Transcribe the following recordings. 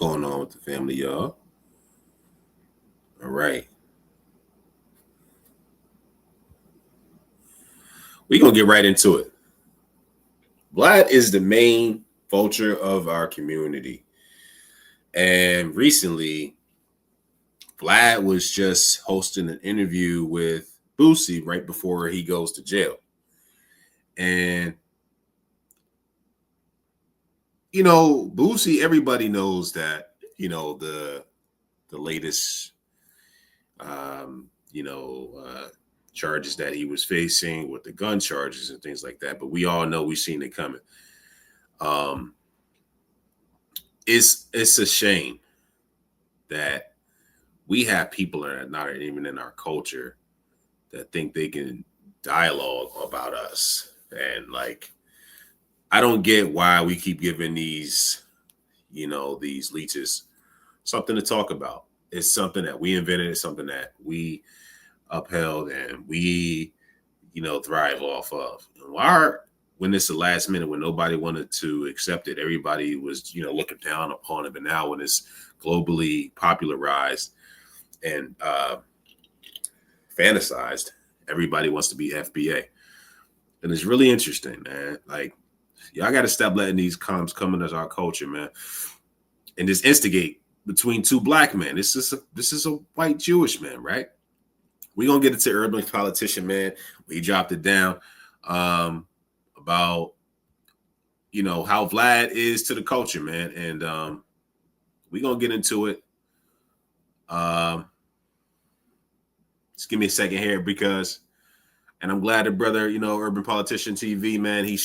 Going on with the family, y'all? All right. We're going to get right into it. Vlad is the main vulture of our community. And recently, Vlad was just hosting an interview with Boosie right before he goes to jail. And, Boosie, everybody knows that, the latest, charges that he was facing with the gun charges and things like that. But we all know we've seen it coming. Um, it's a shame that we have people that are not even in our culture that think they can dialogue about us. And I don't get why we keep giving these leeches something to talk about. It's something that we invented. It's something that we upheld and we, thrive off of. When it's the last minute, when nobody wanted to accept it, everybody was, looking down upon it. But now when it's globally popularized and fantasized, everybody wants to be FBA. And it's really interesting, man. Y'all got to stop letting these comms come into our culture, man. And this instigate between two black men. This is a white Jewish man, right? We're going to get into urban politician, man. We dropped it down about, how Vlad is to the culture, man. And we're going to get into it. Just give me a second here and I'm glad the brother, Urban Politician TV, man, he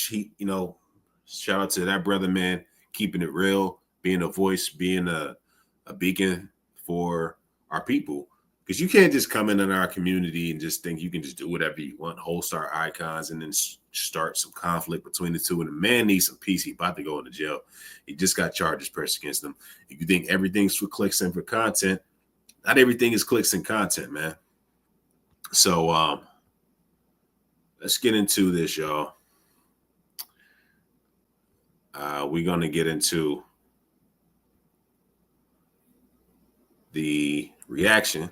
shout out to that brother, man, keeping it real, being a voice, being a beacon for our people. Because you can't just come in our community and just think you can just do whatever you want, host our icons, and then start some conflict between the two. And the man needs some peace. He about to go into jail. He just got charges pressed against him. If you think everything's for clicks and for content, not everything is clicks and content, man. So let's get into this, y'all. We're going to get into the reaction.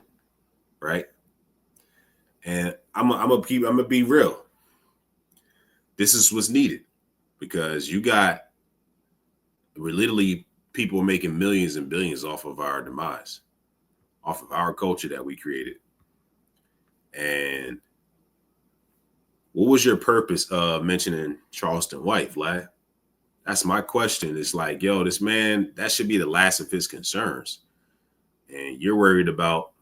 Right. And I'm gonna be real. This is what's needed because we're literally people making millions and billions off of our demise, off of our culture that we created. And what was your purpose of mentioning Charleston white, Vlad? That's my question. It's this man, that should be the last of his concerns. And you're worried about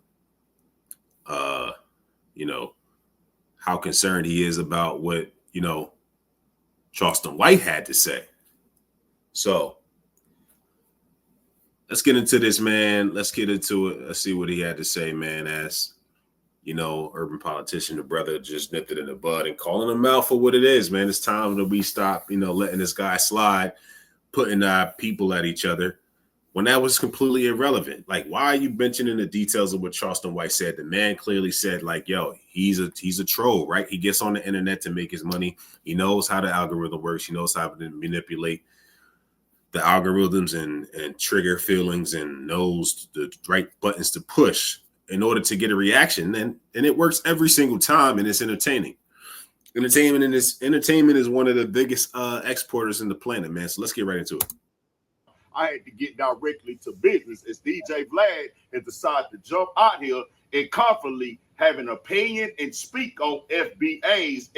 how concerned he is about what, Charleston White had to say. So let's get into this, man. Let's get into it. Let's see what he had to say, man. As, urban politician, the brother just nipped it in the bud and calling him out for what it is, man. It's time that we stop, letting this guy slide, putting people at each other, when that was completely irrelevant. Why are you mentioning the details of what Charleston White said? The man clearly said, he's a troll, right? He gets on the internet to make his money. He knows how the algorithm works. He knows how to manipulate the algorithms and trigger feelings and knows the right buttons to push in order to get a reaction. And it works every single time, and it's entertaining. Entertainment is one of the biggest exporters in the planet, man. So let's get right into it. I had to get directly to business as DJ Vlad has decided to jump out here and confidently have an opinion and speak on FBAs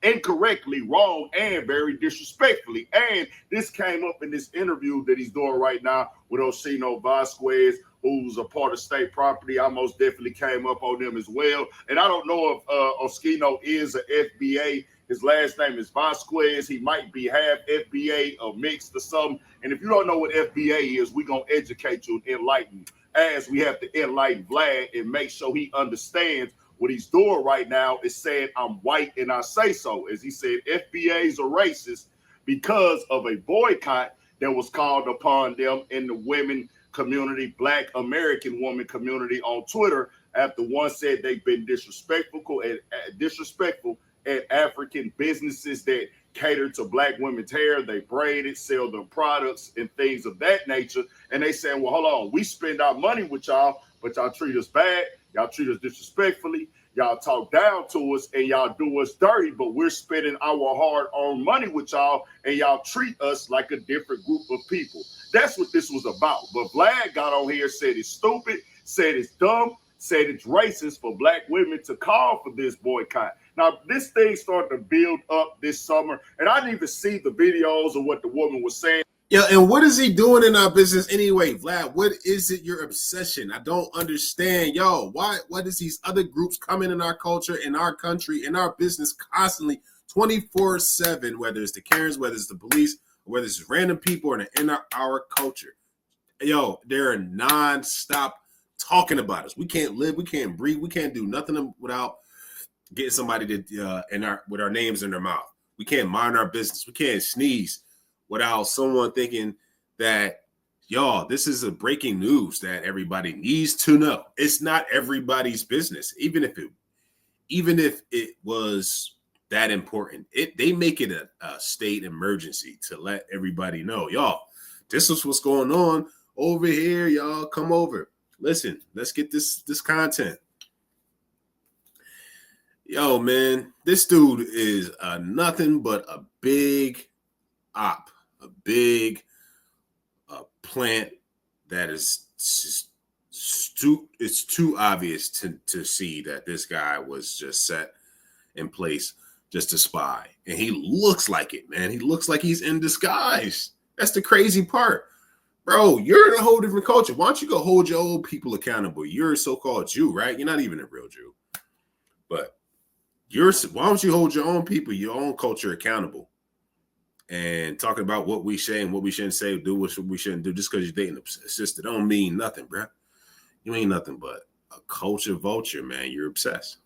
incorrectly, wrong, and very disrespectfully. And this came up in this interview that he's doing right now with Oshino Vasquez, who's a part of state property. I most definitely came up on them as well. And I don't know if Oshino is an FBA. His last name is Vasquez. He might be half FBA or mixed or something. And if you don't know what FBA is, we're going to educate you and enlighten you, as we have to enlighten Vlad and make sure he understands what he's doing right now is saying, I'm white and I say so. As he said, FBAs are racist because of a boycott that was called upon them in the women community, Black American woman community on Twitter, after one said they've been disrespectful at African businesses that cater to black women's hair. They braid it, sell them products and things of that nature. And they saying, well, hold on, we spend our money with y'all, but y'all treat us bad. Y'all treat us disrespectfully. Y'all talk down to us and y'all do us dirty, but we're spending our hard-earned money with y'all and y'all treat us like a different group of people. That's what this was about. But Vlad got on here, said it's stupid, said it's dumb, said it's racist for black women to call for this boycott. Now, this thing started to build up this summer, and I didn't even see the videos of what the woman was saying. Yeah, and what is he doing in our business anyway, Vlad? What is it, your obsession? I don't understand, y'all. Why does these other groups come in our culture, in our country, in our business constantly, 24/7, whether it's the Karens, whether it's the police, or whether it's random people in our culture? Yo, they're non-stop talking about us. We can't live, we can't breathe, we can't do nothing without getting somebody to with our names in their mouth. We can't mind our business. We can't sneeze without someone thinking that, y'all, this is a breaking news that everybody needs to know. It's not everybody's business, even if it was that important. They make it a state emergency to let everybody know, y'all, this is what's going on over here. Y'all come over. Listen, let's get this content. Yo, man, this dude is nothing but a big op, a big plant that is just it's too obvious to see that this guy was just set in place just to spy. And he looks like it, man. He looks like he's in disguise. That's the crazy part. Bro, you're in a whole different culture. Why don't you go hold your own people accountable? You're a so-called Jew, right? You're not even a real Jew. But why don't you hold your own people, your own culture accountable? And talking about what we say and what we shouldn't say, do what we shouldn't do, just because you're dating a sister don't mean nothing, bro. You ain't nothing but a culture vulture, man. You're obsessed.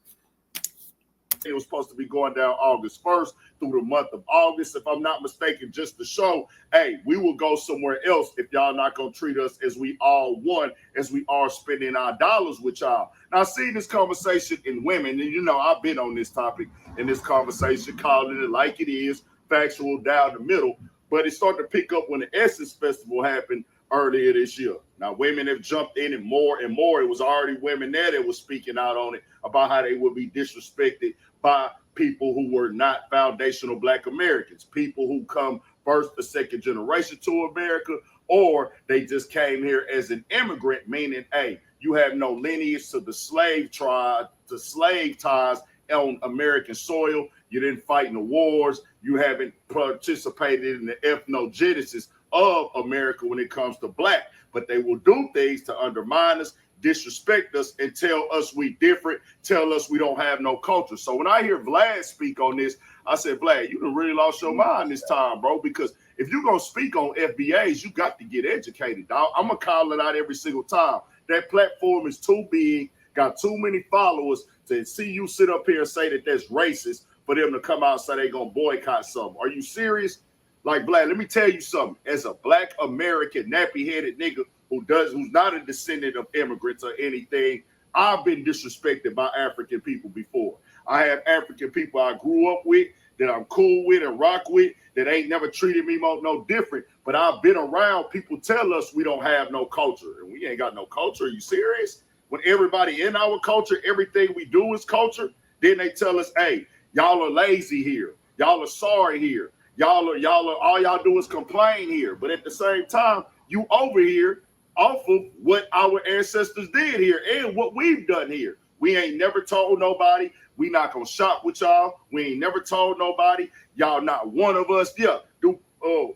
It was supposed to be going down August 1st through the month of August, if I'm not mistaken, just to show, hey, we will go somewhere else if y'all not going to treat us as we all want, as we are spending our dollars with y'all. Now, I see this conversation in women, and you know, I've been on this topic in this conversation, calling it like it is, factual down the middle, but it started to pick up when the Essence Festival happened earlier this year. Now, women have jumped in and more. It was already women there that was speaking out on it about how they would be disrespected by people who were not foundational Black Americans, people who come first or second generation to America, or they just came here as an immigrant, meaning, hey, you have no lineage to the slave tribe, to slave ties on American soil. You didn't fight in the wars. You haven't participated in the ethnogenesis of America when it comes to Black, but they will do things to undermine us, disrespect us, and tell us we different, tell us we don't have no culture. So when I hear Vlad speak on this, I said, Vlad, you done really lost your mind this time, bro, because if you're going to speak on FBAs, you got to get educated, dog. I'm going to call it out every single time. That platform is too big, got too many followers to see you sit up here and say that that's racist for them to come out and say they're going to boycott something. Are you serious? Like, Vlad, let me tell you something. As a Black American, nappy-headed nigga who's not a descendant of immigrants or anything, I've been disrespected by African people before. I have African people I grew up with, that I'm cool with and rock with, that ain't never treated me no different. But I've been around people tell us we don't have no culture. And we ain't got no culture. Are you serious? When everybody in our culture, everything we do is culture, then they tell us, hey, y'all are lazy here. Y'all are sorry here. Y'all are all y'all do is complain here. But at the same time, you over here off of what our ancestors did here and what we've done here. We ain't never told nobody we not gonna shop with y'all. We ain't never told nobody y'all not one of us. Yeah, do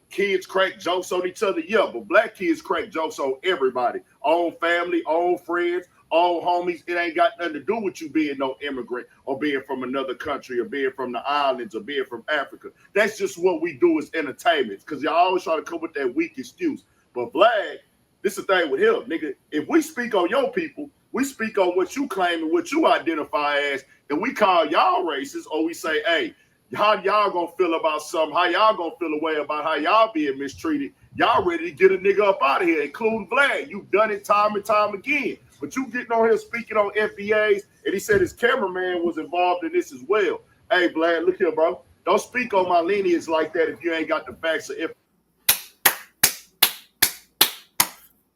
kids crack jokes on each other? Yeah, but Black kids crack jokes on everybody. Own family, own friends, own homies. It ain't got nothing to do with you being no immigrant or being from another country or being from the islands or being from Africa. That's just what we do as entertainment, because y'all always try to come with that weak excuse. But Vlad, this is the thing with him, nigga. If we speak on your people, we speak on what you claim and what you identify as, and we call y'all racist, or we say, hey, how y'all gonna feel about something? How y'all gonna feel away about how y'all being mistreated? Y'all ready to get a nigga up out of here, including Vlad. You've done it time and time again. But you getting on here speaking on FBAs, and he said his cameraman was involved in this as well. Hey, Vlad, look here, bro. Don't speak on my lineage like that if you ain't got the facts or if.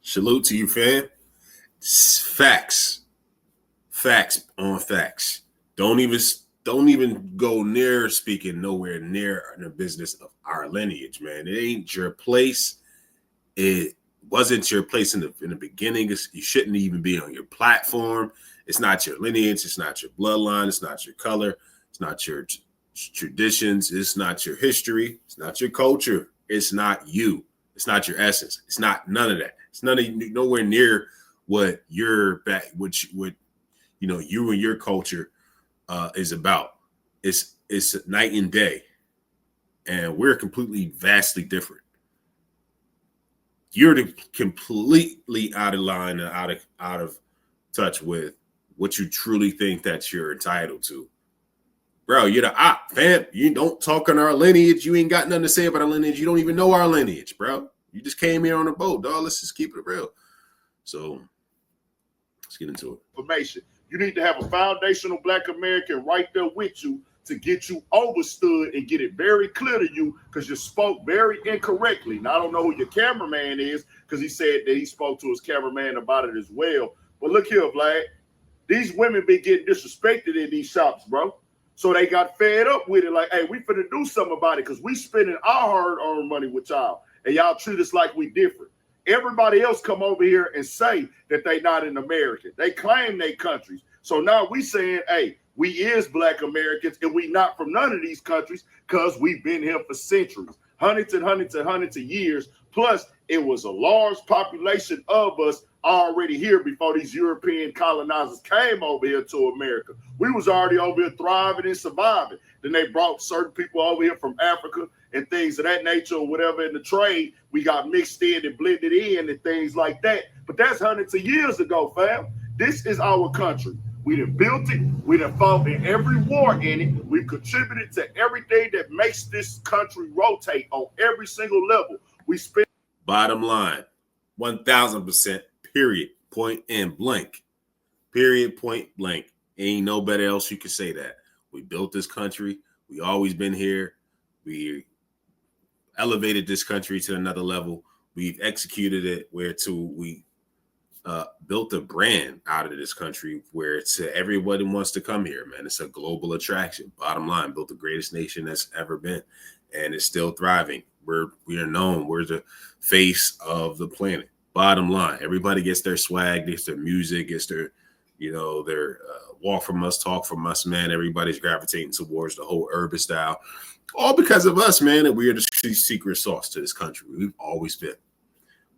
Salute to you, fam. Facts on facts. Don't even go near speaking nowhere near the business of our lineage, man. It ain't your place. It wasn't your place in the beginning. You shouldn't even be on your platform. It's not your lineage. It's not your bloodline. It's not your color. It's not your traditions. It's not your history. It's not your culture. It's not you. It's not your essence. It's not none of that. It's nowhere near what your you and your culture is about. It's night and day, and we're completely vastly different. You're completely out of line and out of touch with what you truly think that you're entitled to. Bro, you're the op, fam. You don't talk on our lineage. You ain't got nothing to say about our lineage. You don't even know our lineage, bro. You just came here on a boat, dog. Let's just keep it real. So let's get into it. Information. You need to have a foundational Black American right there with you to get you overstood and get it very clear to you, because you spoke very incorrectly. Now, I don't know who your cameraman is, because he said that he spoke to his cameraman about it as well. But look here, Vlad. These women been getting disrespected in these shops, bro. So they got fed up with it. Like, hey, we finna do something about it, because we spending our hard-earned money with y'all, and y'all treat us like we different. Everybody else come over here and say that they not an American. They claim they countries. So now we saying, hey, we is Black Americans, and we not from none of these countries, because we've been here for centuries, hundreds and hundreds and hundreds of years. Plus, it was a large population of us already here before these European colonizers came over here to America. We was already over here thriving and surviving. Then they brought certain people over here from Africa and things of that nature, or whatever in the trade. We got mixed in and blended in and things like that. But that's hundreds of years ago, fam. This is our country. We done built it. We done fought in every war in it. We've contributed to everything that makes this country rotate on every single level. We spend. Bottom line, 1,000%, period, point and blank. Period, point blank. Ain't no better else you can say that. We built this country. We always been here. We elevated this country to another level. We've executed it we built a brand out of this country where it's everybody wants to come here, man. It's a global attraction. Bottom line, built the greatest nation that's ever been, and it's still thriving. We are known. We're the face of the planet. Bottom line, everybody gets their swag, gets their music, gets their walk from us, talk from us, man. Everybody's gravitating towards the whole urban style, all because of us, man. And we are the secret sauce to this country. We've always been.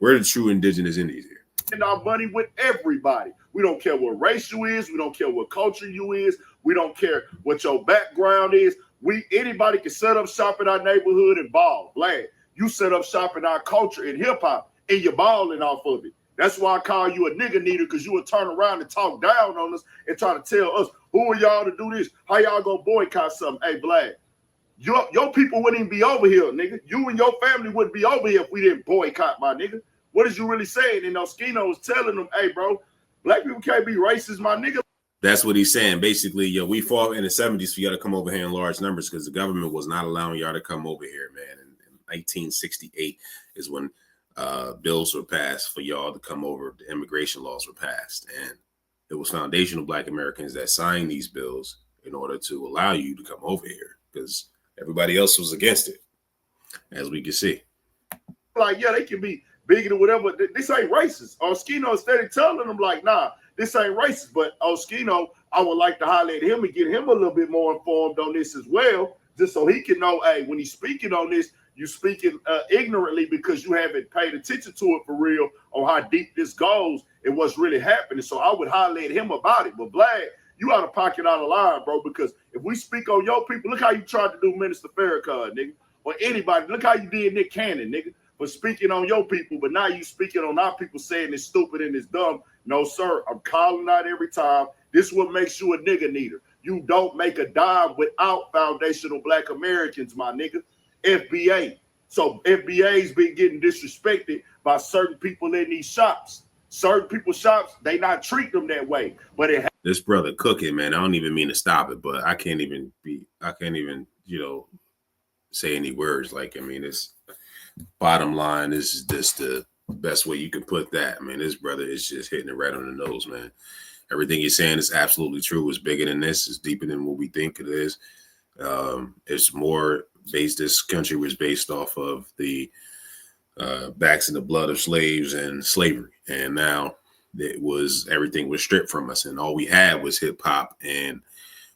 We're the true indigenous Indians here. And our money with everybody. We don't care what race you is. We don't care what culture you is. We don't care what your background is. Anybody can set up shop in our neighborhood and ball. Vlad, you set up shop in our culture in hip hop and you're balling off of it. That's why I call you a nigga needer, because you would turn around and talk down on us and try to tell us, who are y'all to do this? How y'all gonna boycott something? Hey, Vlad, your people wouldn't even be over here, nigga. You and your family wouldn't be over here if we didn't boycott, my nigga. What is you really saying? And Oskino was telling them, hey, bro, Black people can't be racist, my nigga. That's what he's saying. Basically, we fought in the 70s for y'all to come over here in large numbers because the government was not allowing y'all to come over here, man. And in 1968 is when bills were passed for y'all to come over. The immigration laws were passed. And it was foundational Black Americans that signed these bills in order to allow you to come over here, because everybody else was against it, as we can see. Like, yeah, they can be bigoted or whatever. This ain't racist. Oskino is steady telling them, like, nah, this ain't racist. But Oskino, I would like to highlight him and get him a little bit more informed on this as well, just so he can know, hey, when he's speaking on this, you speaking ignorantly because you haven't paid attention to it for real, on how deep this goes and what's really happening. So I would highlight him about it. But Vlad, you out of pocket, out of line, bro, because if we speak on your people, look how you tried to do Minister Farrakhan, nigga, or anybody. Look how you did Nick Cannon, nigga, for speaking on your people, but now you speaking on our people saying it's stupid and it's dumb. No, sir, I'm calling out every time. This is what makes you a nigga needer. You don't make a dime without foundational Black Americans, my nigga. FBA. So FBA's been getting disrespected by certain people in these shops. Certain people's shops, they not treat them that way. But this brother cooking, man. I don't even mean to stop it, but I can't even, say any words. Like, I mean, it's bottom line. This is just the best way you can put that. I mean, this brother is just hitting it right on the nose, man. Everything he's saying is absolutely true. It's bigger than this. It's deeper than what we think it is. It's more based. This country was based off of the backs in the blood of slaves and slavery, and now everything was stripped from us, and all we had was hip hop and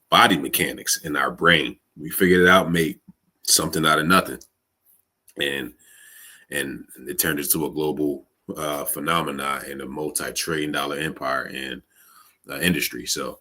body mechanics in our brain. We figured it out, made something out of nothing, and it turned into a global phenomena and a multi-trillion-dollar empire and industry. So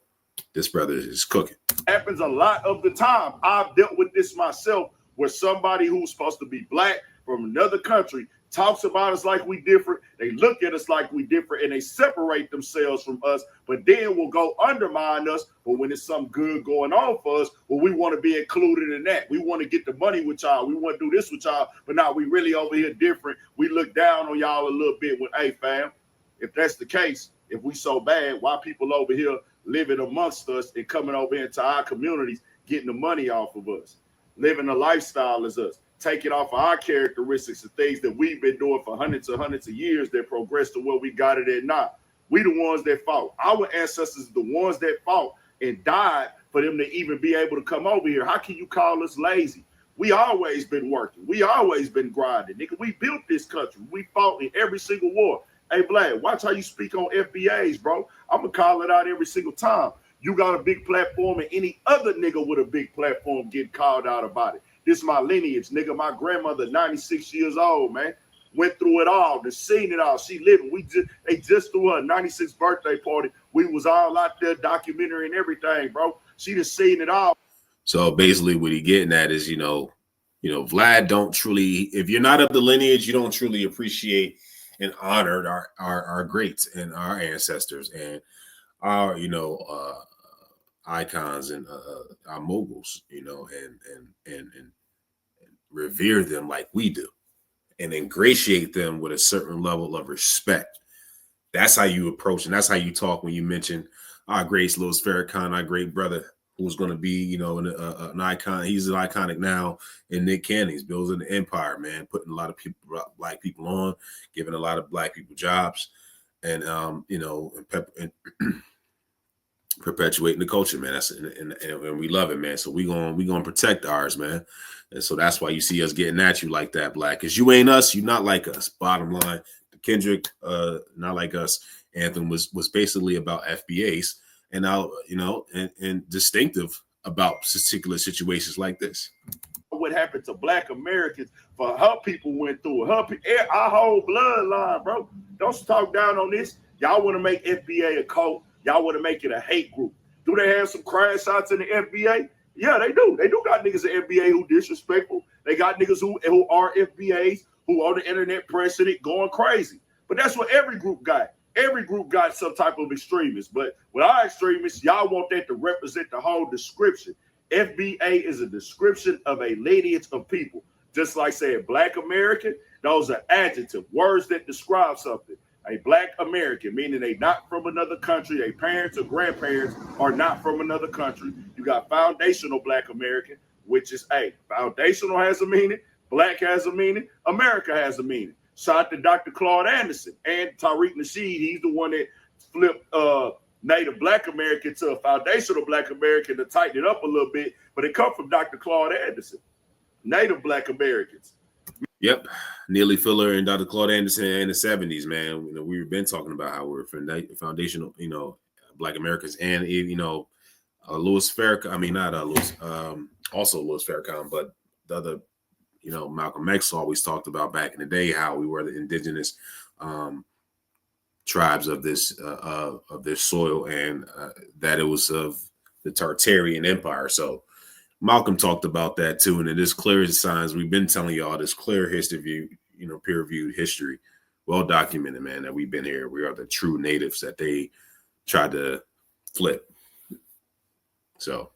this brother is cooking. Happens a lot of the time. I've dealt with this myself, where somebody who's supposed to be black from another country talks about us like we different. They look at us like we different, and they separate themselves from us, but then will go undermine us. But when it's something good going on for us, well, we want to be included in that. We want to get the money with y'all. We want to do this with y'all, but now we really over here different. We look down on y'all a little bit with, hey, fam, if that's the case, if we so bad, why people over here living amongst us and coming over into our communities, getting the money off of us, living a lifestyle as us, taking off of our characteristics and things that we've been doing for hundreds of years that progressed to where we got it at now. We the ones that fought. Our ancestors are the ones that fought and died for them to even be able to come over here. How can you call us lazy? We always been working. We always been grinding. Nigga, we built this country. We fought in every single war. Hey, Vlad, watch how you speak on FBAs, bro. I'm going to call it out every single time. You got a big platform, and any other nigga with a big platform get called out about it. This is my lineage, nigga. My grandmother, 96 years old, man. Went through it all, seen it all. She living. They just threw her 96th birthday party. We was all out there, documentary and everything, bro. She just seen it all. So basically what he getting at is, Vlad don't truly, if you're not of the lineage, you don't truly appreciate and honored our greats and our ancestors and our, icons and our moguls, and revere them like we do and ingratiate them with a certain level of respect. That's how you approach, and that's how you talk when you mention our great Louis Farrakhan, our great brother, who's going to be, an icon. He's an iconic now in Nick Cannon's building an empire, man, putting a lot of people, black people on, giving a lot of black people jobs, and perpetuating the culture, man. That's and we love it, man. So we gonna protect ours, man. And so that's why you see us getting at you like that, Black, because you ain't us, you not like us. Bottom line, the Kendrick, not like us anthem was basically about FBAs, and now and distinctive about particular situations like this. What happened to Black Americans for her people went through our whole bloodline, bro. Don't talk down on this. Y'all want to make FBA a cult. Y'all want to make it a hate group. Do they have some crash shots in the FBA? Yeah, they do. They do got niggas in FBA who disrespectful. They got niggas who are FBAs, who on the internet pressing it, going crazy. But that's what every group got. Every group got some type of extremists. But with our extremists, y'all want that to represent the whole description. FBA is a description of a lineage of people. Just like saying Black American, those are adjective words that describe something. A Black American, meaning they not from another country, their parents or grandparents are not from another country. You got foundational Black American, which is foundational has a meaning, Black has a meaning, America has a meaning. Shout out to Dr. Claude Anderson and Tariq Nasheed. He's the one that flipped Native Black American to a foundational Black American to tighten it up a little bit, but it come from Dr. Claude Anderson. Native Black Americans. Yep, Neely Fuller and Dr. Claude Anderson in the 70s, man. We've been talking about how we're foundational, Black Americans, and Louis Farrakhan. I mean, not Louis, also Louis Farrakhan, but the other, Malcolm X always talked about back in the day how we were the indigenous tribes of this soil, and that it was of the Tartarian Empire. So Malcolm talked about that too, and it is clear as signs. We've been telling y'all this clear history, peer-reviewed history, well documented, man, that we've been here. We are the true natives that they tried to flip. So,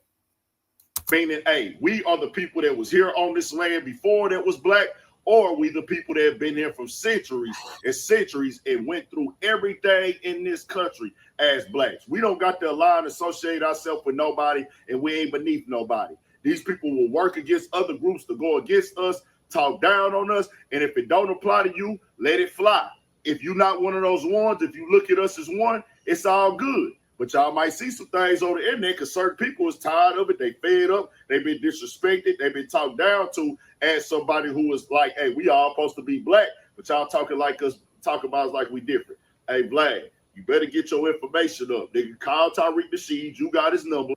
meaning, we are the people that was here on this land before that was Black. or we the people that have been here for centuries and centuries and went through everything in this country as blacks. We don't got to align and associate ourselves with nobody, and we ain't beneath nobody. These people will work against other groups to go against us, talk down on us, and if it don't apply to you, let it fly. If you're not one of those ones, if you look at us as one, it's all good. But y'all might see some things on the internet because certain people is tired of it. They fed up. They've been disrespected. They've been talked down to as somebody who was like, hey, we all supposed to be black, but y'all talking like us, talking about us like we different. Hey, Vlad, you better get your information up. They can call Tariq Nasheed. You got his number.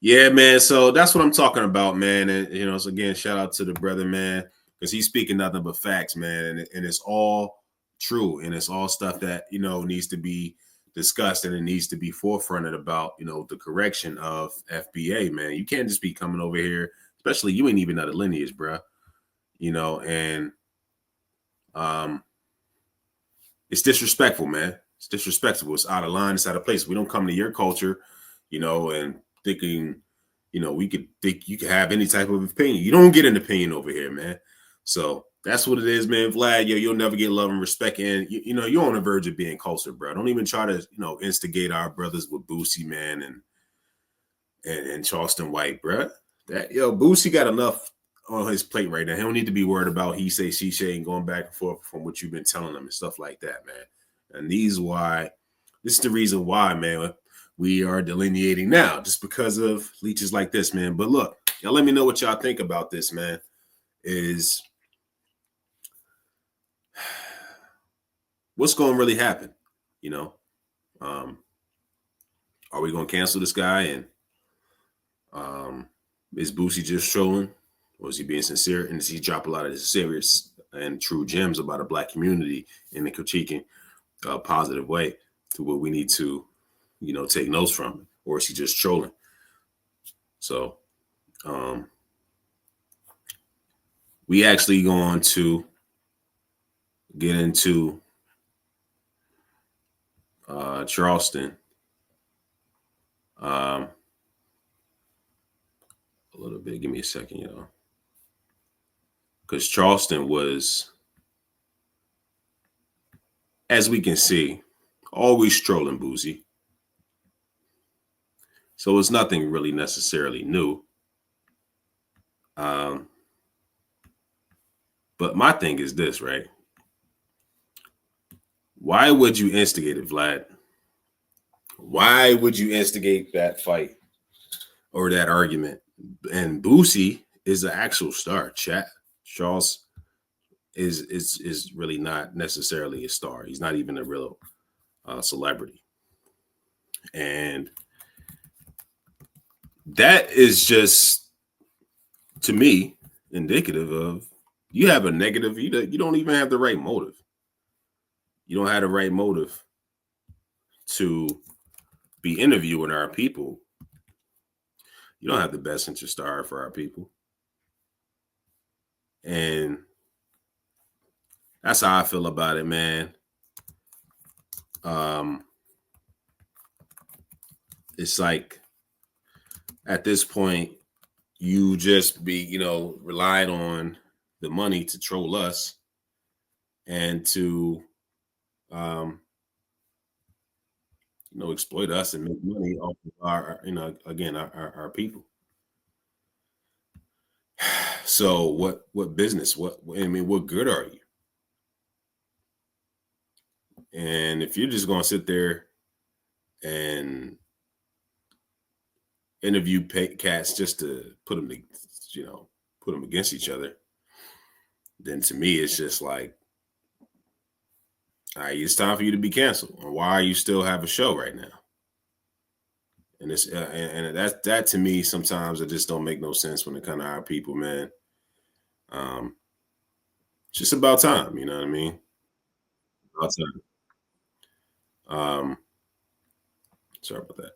Yeah, man. So that's what I'm talking about, man. And, you know, so again, shout out to the brother, man, because he's speaking nothing but facts, man. And it's all true. And it's all stuff that, you know, needs to be discussed, and it needs to be forefronted about, you know, the correction of FBA, man. You can't just be coming over here, especially you ain't even out of lineage, bro. You know, and it's disrespectful, man. It's disrespectful. It's out of line. It's out of place. We don't come to your culture, you know, and thinking, you know, we could think you could have any type of opinion. You don't get an opinion over here, man. So that's what it is, man. Vlad, yo, you'll never get love and respect. And, you know, you're on the verge of being closer, bro. Don't even try to, you know, instigate our brothers with Boosie, man, and Charleston White, bro. That, yo, Boosie got enough on his plate right now. He don't need to be worried about he say, she say, and going back and forth from what you've been telling him and stuff like that, man. And this is the reason why, man, we are delineating now, just because of leeches like this, man. But look, y'all let me know what y'all think about this, man. Is what's going to really happen? You know, are we going to cancel this guy? And is Boosie just trolling? Or is he being sincere? And does he drop a lot of serious and true gems about a black community in a critiquing positive way to what we need to, you know, take notes from? Or is he just trolling? So we actually going to get into Charleston a little bit. Give me a second, you know, because Charleston was, as we can see, always trolling Boosie. So it's nothing really necessarily new. But my thing is this, right? Why would you instigate it, Vlad? Why would you instigate that fight or that argument? And Boosie is an actual star. Charles is really not necessarily a star. He's not even a real celebrity. And that is just, to me, indicative of you have a negative, you don't even have the right motive. You don't have the right motive to be interviewing our people. You don't have the best interest for our people. And that's how I feel about it, man. It's like at this point, you just be, you know, relying on the money to troll us and to, you know, exploit us and make money off of our, you know, again, our people. So what business? What good are you? And if you're just going to sit there and interview cats just to put them against each other, then to me it's just like, all right, it's time for you to be canceled. Or why you still have a show right now? And it's and that to me sometimes it just don't make no sense when it comes to our people, man. It's just about time, you know what I mean? About time. Sorry about that.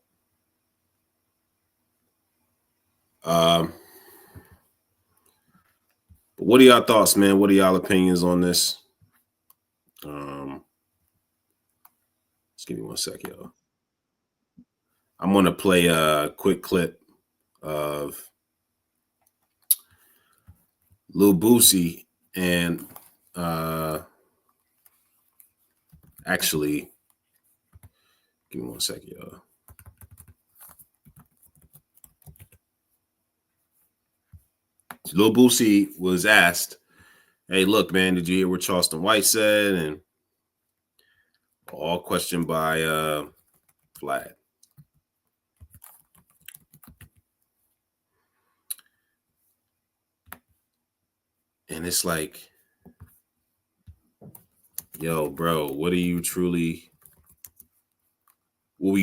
But what are y'all thoughts, man? What are y'all opinions on this? Just give me 1 second, y'all. I'm gonna play a quick clip of Lil Boosie and Actually, give me 1 second, y'all. Lil Boosie was asked, "Hey, look, man, did you hear what Charleston White said?" And all questioned by Vlad. And it's like, yo, bro, what were you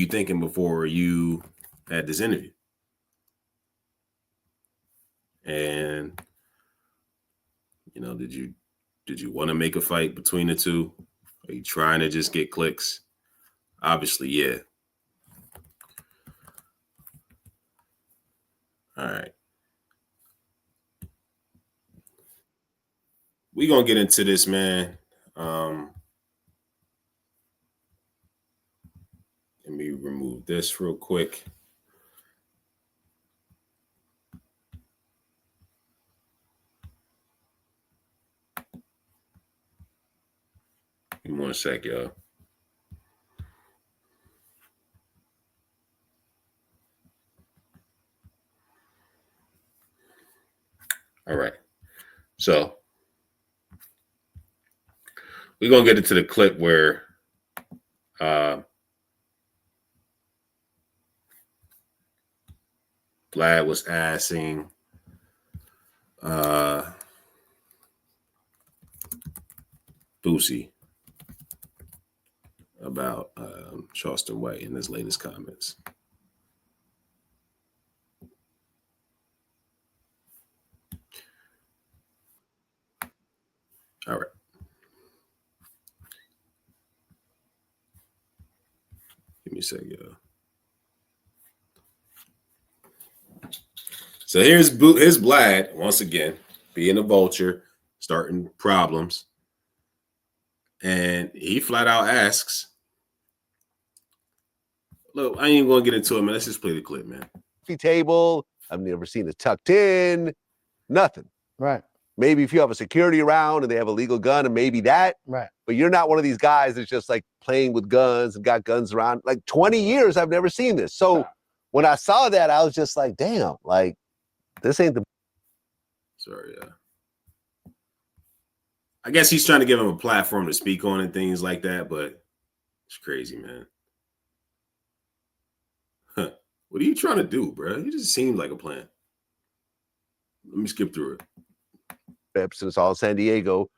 thinking before you had this interview? And did you want to make a fight between the two? Are you trying to just get clicks? Obviously, yeah. All right. We're gonna get into this, man. Let me remove this real quick. Give me 1 sec, y'all. All right. So we're gonna get into the clip where Vlad was asking Boosie about Charleston White in his latest comments. All right. Give me a second, y'all. So here's Vlad once again, being a vulture, starting problems. And he flat out asks, look, I ain't even gonna get into it, man. Let's just play the clip, man. Table. I've never seen it tucked in. Nothing. Right. Maybe if you have a security around and they have a legal gun, and maybe that. Right. But you're not one of these guys that's just like playing with guns and got guns around. Like 20 years, I've never seen this. So when I saw that, I was just like, damn, like this ain't the. Sorry, I guess he's trying to give him a platform to speak on and things like that, but it's crazy, man. Huh. What are you trying to do, bro? You just seem like a plan. Let me skip through it. Trips and it's all San Diego.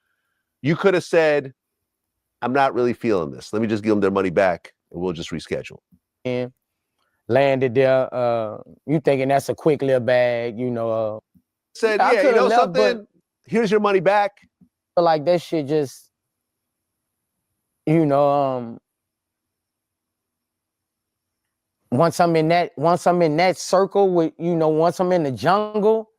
You could have said, I'm not really feeling this. Let me just give them their money back and we'll just reschedule. And landed there. You thinking that's a quick little bag, Said, I yeah, you know left, something? Here's your money back. But like that shit just, once I'm in that circle with, once I'm in the jungle,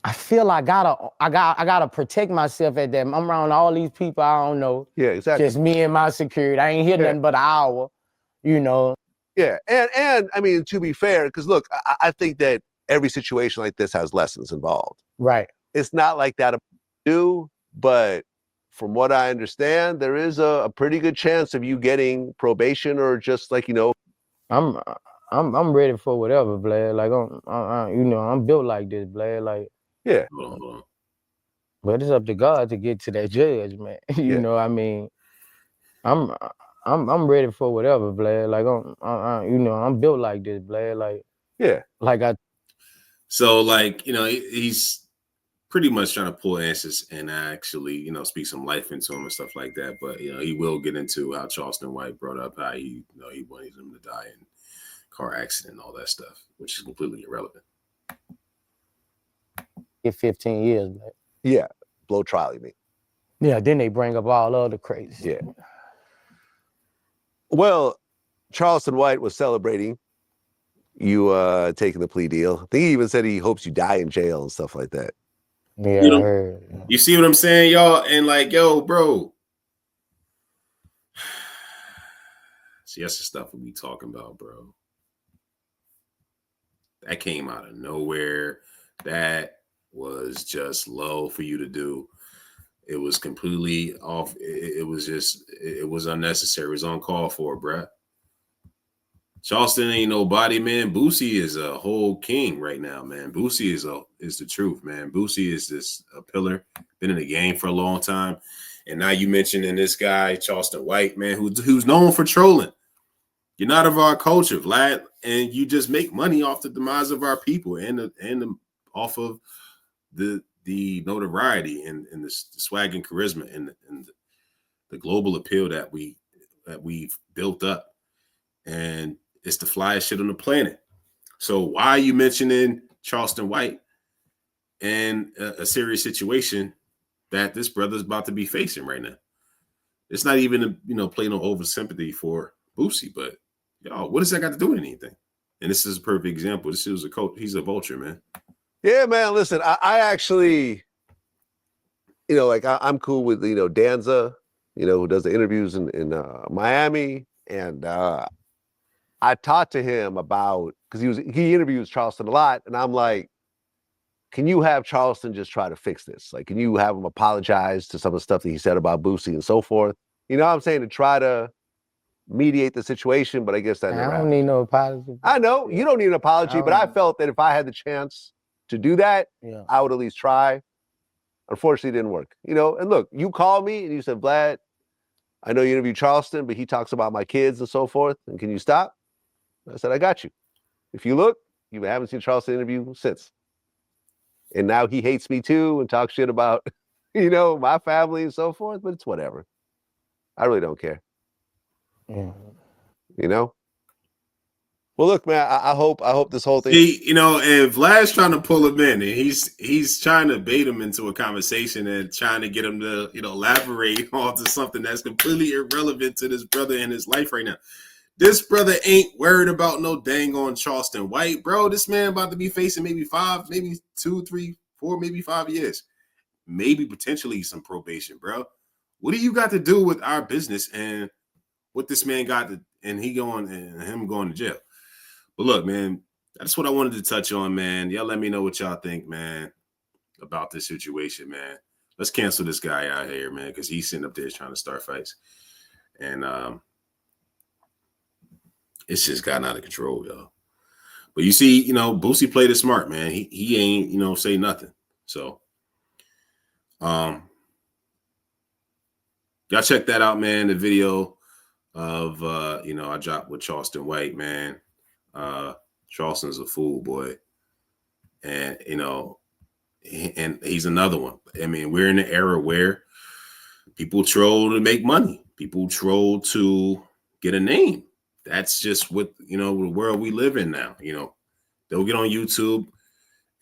I feel I gotta protect myself at that. I'm around all these people I don't know. Yeah, exactly. Just me and my security. I ain't here nothing but an hour, Yeah, and I mean, to be fair, because look, I think that every situation like this has lessons involved. Right. It's not like that but from what I understand, there is a pretty good chance of you getting probation or just like, I'm ready for whatever, Vlad. Like I'm built like this, Vlad. Like yeah. Hold on. But it's up to God to get to that judge, man. I mean, I'm ready for whatever, Vlad. Like I'm built like this, Vlad. Like yeah, like So like he's pretty much trying to pull answers and actually speak some life into him and stuff like that. But he will get into how Charleston White brought up how he wanted him to die in car accident and all that stuff, which is completely irrelevant. Get 15 years, man. Yeah, blow trial, you mean? Yeah, then they bring up all other crazy. Yeah. Well, Charleston White was celebrating you taking the plea deal. I think he even said he hopes you die in jail and stuff like that. Yeah, I heard. You see what I'm saying, y'all? And like, yo, bro. See, that's the stuff we be talking about, bro. That came out of nowhere. That was just low for you to do. It was completely off. It was unnecessary. It was uncalled for, bruh. Charleston ain't nobody, man. Boosie is a whole king right now, man. Boosie is the truth, man. Boosie is this a pillar, been in the game for a long time. And now you mentioning this guy, Charleston White, man, who's known for trolling. You're not of our culture, Vlad, and you just make money off the demise of our people and off of the notoriety and the swag and charisma and the global appeal that we've built up. And it's the flyest shit on the planet. So why are you mentioning Charleston White and a serious situation that this brother's about to be facing right now? It's not even play no over sympathy for Boosie, but what does that got to do with anything? And this is a perfect example. This is a coach. He's a vulture, man. Yeah, man. Listen, I actually, I'm cool with Danza, who does the interviews in Miami, and I talked to him about, because he interviews Charleston a lot, and I'm like, can you have Charleston just try to fix this? Like, can you have him apologize to some of the stuff that he said about Boosie and so forth? You know what I'm saying? To try to mediate the situation, but I guess that never happened. Need no apology. I know you don't need an apology, but I felt that if I had the chance to do that, I would at least try. Unfortunately, it didn't work. And look, you called me and you said, Vlad, I know you interviewed Charleston, but he talks about my kids and so forth. And can you stop? I said, I got you. If you look, you haven't seen Charleston interview since. And now he hates me too and talks shit about, my family and so forth, but it's whatever. I really don't care. Yeah. Well, look, man, I hope this whole thing. See, and Vlad's trying to pull him in, and he's trying to bait him into a conversation and trying to get him to, elaborate onto something that's completely irrelevant to this brother in his life right now. This brother ain't worried about no dang on Charleston White, bro. This man about to be facing maybe 5, maybe 2, 3, 4, maybe 5 years, maybe potentially some probation, bro. What do you got to do with our business and what this man got to, and him going to jail? But look, man, that's what I wanted to touch on, man. Y'all let me know what y'all think, man, about this situation, man. Let's cancel this guy out here, man, because he's sitting up there trying to start fights. And it's just gotten out of control, y'all. But you see, Boosie played it smart, man. He ain't, say nothing. So y'all check that out, man. The video of I dropped with Charleston White, man. Charleston's a fool, boy. And and he's another one. I mean, we're in an era where people troll to make money. People troll to get a name. That's just what, the world we live in now. They'll get on YouTube,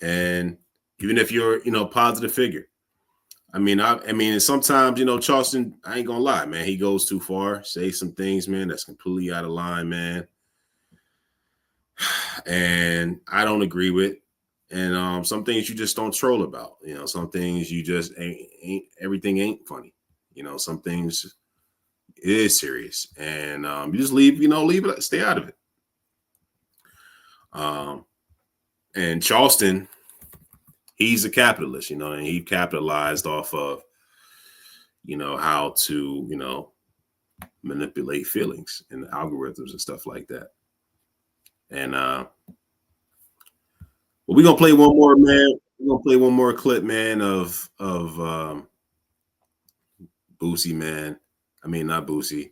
and even if you're, positive figure. I mean, sometimes, Charleston, I ain't gonna lie, man, he goes too far, say some things, man, that's completely out of line, man. And I don't agree with. And some things you just don't troll about. Some things you just ain't everything ain't funny. Some things it is serious, and you just leave it, stay out of it. And Charleston, he's a capitalist, and he capitalized off of, how to, manipulate feelings and algorithms and stuff like that. And we're gonna play one more, man. We're gonna play one more clip, man, of Boosie, man. I mean, not Boosie.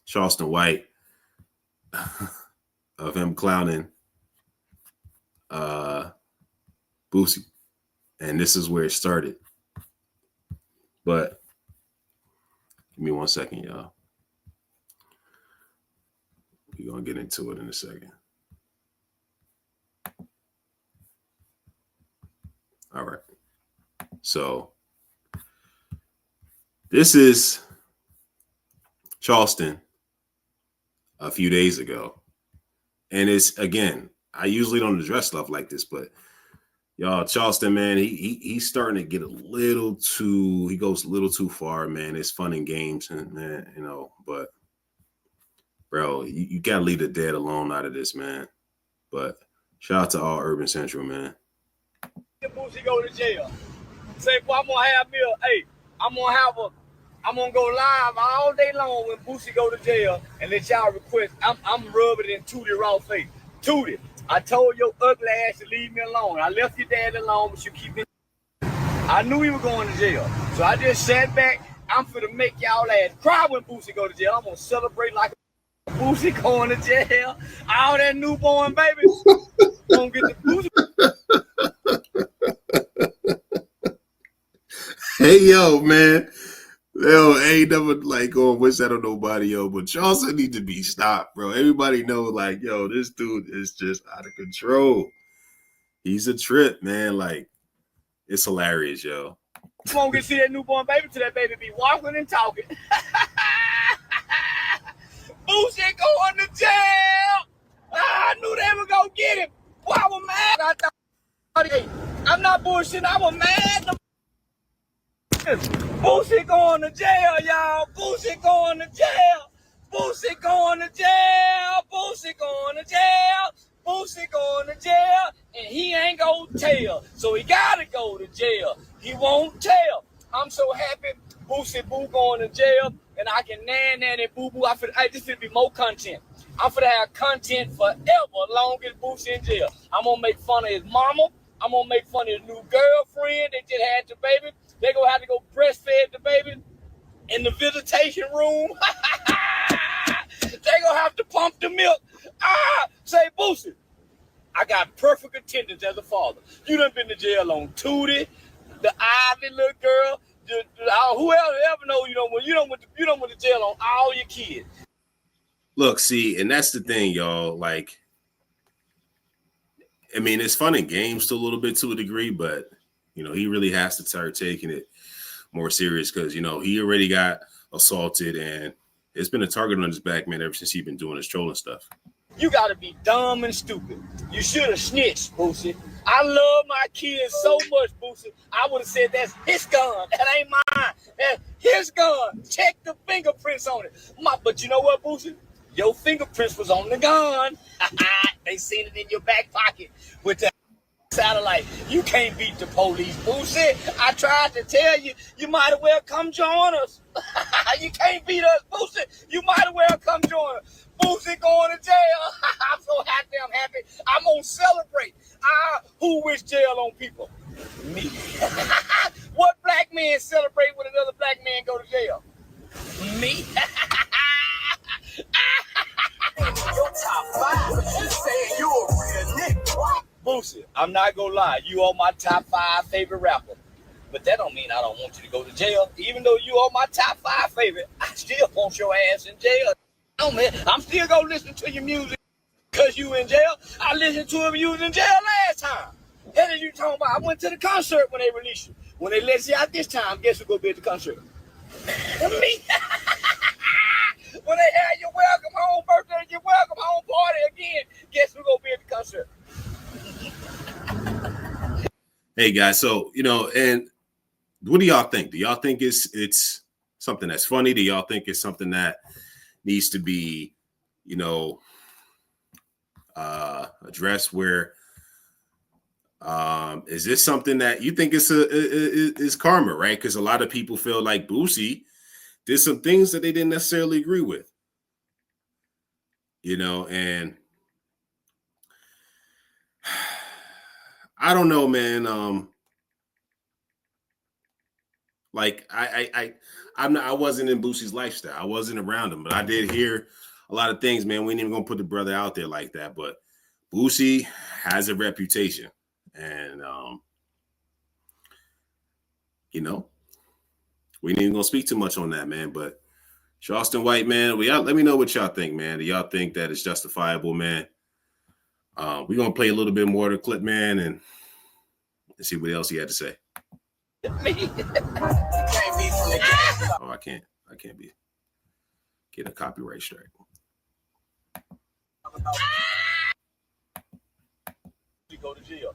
Charleston White, of him clowning Boosie. And this is where it started. But give me 1 second, y'all. We're gonna get into it in a second. All right. So this is Charleston a few days ago. And it's, again, I usually don't address stuff like this, but y'all, Charleston, man, he's starting to get he goes a little too far, man. It's fun and games, and man, but bro, you gotta leave the dead alone out of this, man. But Shout out to all Urban Central, man. Boosie go to jail. Say, boy, I'm gonna go live all day long when Boosie go to jail and let y'all request. I'm rubbing it in Tootie raw face. Tootie, I told your ugly ass to leave me alone. I left your dad alone, but you keep me. I knew he was going to jail, so I just sat back. I'm finna make y'all ass cry when Boosie go to jail. I'm gonna celebrate like a Boosie going to jail. All that newborn baby gonna get the Boosie. Hey, yo, man. Yo, ain't never like going wish that on nobody, yo. But Charleston need to be stopped, bro. Everybody know, like, yo, this dude is just out of control. He's a trip, man. Like, it's hilarious, yo. You won't get to see that newborn baby till that baby be walking and talking. Boosie going to jail. I knew they were gonna get him. Boy, I was mad. I thought, hey, I'm not bullshitting. I was mad. Boosie going to jail, y'all. Boosie going to jail. Boosie going to jail. Boosie going to jail. Boosie going to jail. And he ain't gonna tell. So he gotta go to jail. He won't tell. I'm so happy Boosie Boo going to jail. And I can nanny boo boo. This should be more content. I'm finna have content forever long as Boosie in jail. I'm gonna make fun of his mama. I'm gonna make fun of his new girlfriend that just had the baby. They're gonna have to go breastfeed the baby in the visitation room. They're gonna have to pump the milk. Say, Boosie, I got perfect attendance as a father. You done been to jail on Tootie, the Ivy little girl, whoever ever know you done went to jail on all your kids. Look, see, and that's the thing, y'all. Like, I mean, it's fun in games to a little bit to a degree, but you know, he really has to start taking it more serious because, you know, he already got assaulted and it's been a target on his back, man, ever since he's been doing his trolling stuff. You got to be dumb and stupid. You should have snitched, Boosie. I love my kids so much, Boosie. I would have said that's his gun. That ain't mine. That's his gun. Check the fingerprints on it. But you know what, Boosie? Your fingerprints was on the gun. They seen it in your back pocket with the satellite. You can't beat the police, Boosie. I tried to tell you, you might as well come join us. You can't beat us, Boosie. You might as well come join us. Boosie going to jail. I'm so happy. I'm happy. I'm going to celebrate. Who wish jail on people? Me. What black man celebrate when another black man go to jail? Me. Your top 5 is saying you're a real nigga. Boosie, I'm not gonna lie, you are my top 5 favorite rapper. But that don't mean I don't want you to go to jail. Even though you are my top 5 favorite, I still want your ass in jail. No, man, I'm still gonna listen to your music because you in jail. I listened to him, you was in jail last time. Hell are you talking about? I went to the concert when they released you. When they let you out this time, guess who's gonna be at the concert? Me. When they had your welcome home birthday, your welcome home party again, guess who's gonna be at the concert? Hey guys, so you know, and what do y'all think? Do y'all think it's something that's funny? Do y'all think it's something that needs to be, you know, addressed? Where is this something that you think is karma, right? Because a lot of people feel like Boosie did some things that they didn't necessarily agree with, you know, and I don't know, man. Like I wasn't in Boosie's lifestyle. I wasn't around him, but I did hear a lot of things, man. We ain't even gonna put the brother out there like that, but Boosie has a reputation, and you know, we ain't even gonna speak too much on that, man. But Charleston White, man, let me know what y'all think, man. Do y'all think that it's justifiable, man? We're gonna play a little bit more of the clip, man, and see what else he had to say. Oh, I can't be get a copyright strike. You go to jail.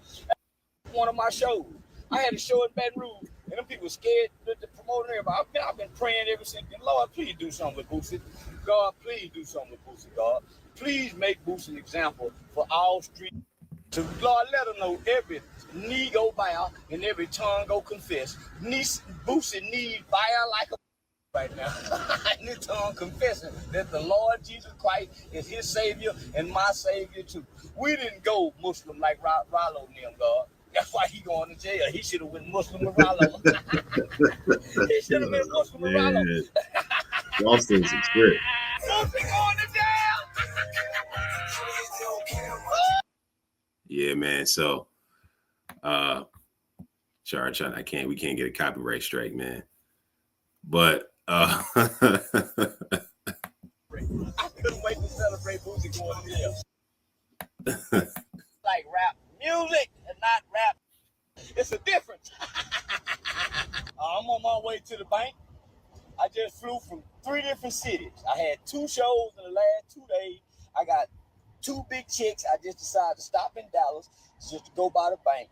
One of my shows, I had a show in Baton Rouge, and them people scared to promote everybody. I've been praying ever since. Lord, please do something with Boosie. God, please do something with Boosie. God, please make Boosie an example for all street. So Lord, let them know every knee go bow and every tongue go confess. Boosie need bow like a right now. And his tongue confessing that the Lord Jesus Christ is his Savior and my Savior too. We didn't go Muslim like Rollo and them, God. That's why he going to jail. He should have been Muslim with Rollo. He should have been Muslim with Rollo. Charleston's a script. Boosie going to jail. Yeah, man. So, Charge, we can't get a copyright strike, man. But I couldn't wait to celebrate Boosie going to jail. Like rap music and not rap. It's a difference. I'm on my way to the bank. I just flew from 3 different cities. I had 2 shows in the last 2 days. I got 2 big checks. I just decided to stop in Dallas just to go by the bank,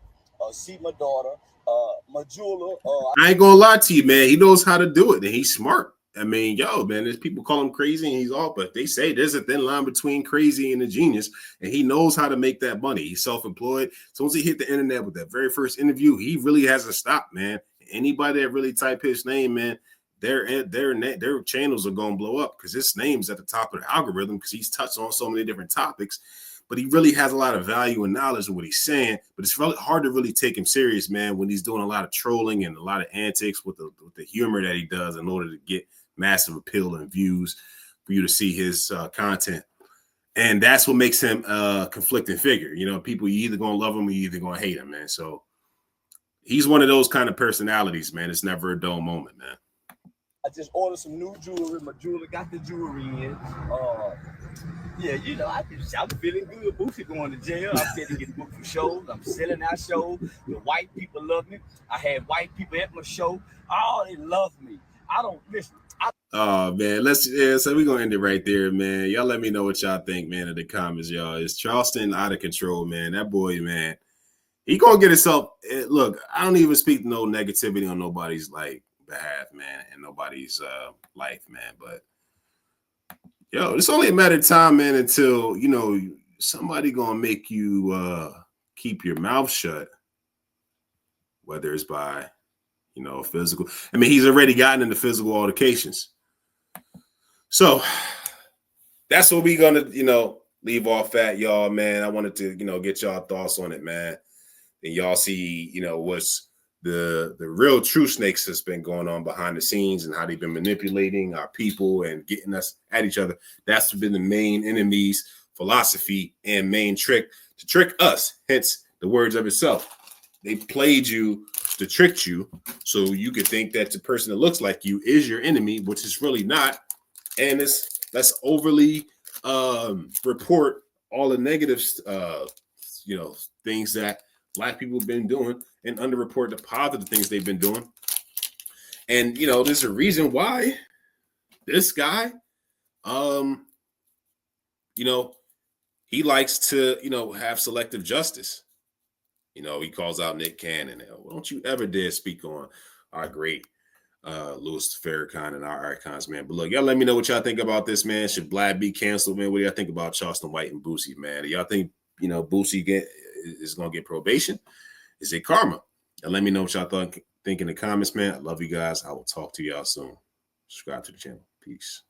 see my daughter, my jeweler. I ain't gonna lie to you, man. He knows how to do it, and he's smart. I mean, man, there's people call him crazy, and he's all, but they say there's a thin line between crazy and a genius, and he knows how to make that money. He's self-employed. So once he hit the internet with that very first interview, he really hasn't stopped, man. Anybody that really type his name, man, their channels are gonna blow up because his name's at the top of the algorithm because he's touched on so many different topics. But he really has a lot of value and knowledge of what he's saying. But it's really hard to really take him serious, man, when he's doing a lot of trolling and a lot of antics with the humor that he does in order to get massive appeal and views for you to see his content. And that's what makes him a conflicting figure. You know, people, you either gonna love him or you either gonna hate him, man. So he's one of those kind of personalities, man. It's never a dull moment, man. I just ordered some new jewelry. My jeweler got the jewelry in. Yeah, you know, I'm feeling good. Boosie going to jail. I'm getting booked for shows. I'm selling out shows. The white people love me. I had white people at my show. Oh, they love me. I don't listen. Oh man, so we're gonna end it right there, man. Y'all let me know what y'all think, man, in the comments, y'all. Is Charleston out of control, man? That boy, man, he gonna get himself. Look, I don't even speak no negativity on nobody's behalf, man, and nobody's life, man. But yo, it's only a matter of time, man, until somebody gonna make you keep your mouth shut, whether it's by physical. I mean, he's already gotten into physical altercations. So that's what we're gonna, leave off at, y'all, man. I wanted to, get y'all thoughts on it, man. And y'all see, what's the real true snakes that's been going on behind the scenes and how they've been manipulating our people and getting us at each other. That's been the main enemy's philosophy and main trick to trick us. Hence the words of itself. They played you to trick you so you could think that the person that looks like you is your enemy, which is really not. And let's overly report all the negative things that Black people have been doing and underreport the positive things they've been doing. And there's a reason why this guy he likes to have selective justice. He calls out Nick Cannon. Well, don't you ever dare speak on our great Louis Farrakhan and our icons, man. But look, y'all let me know what y'all think about this, man. Should Vlad be canceled, man? What do y'all think about Charleston White and Boosie, man? Do y'all think, Boosie is going to get probation? Is it karma? And let me know what y'all think in the comments, man. I love you guys. I will talk to y'all soon. Subscribe to the channel. Peace.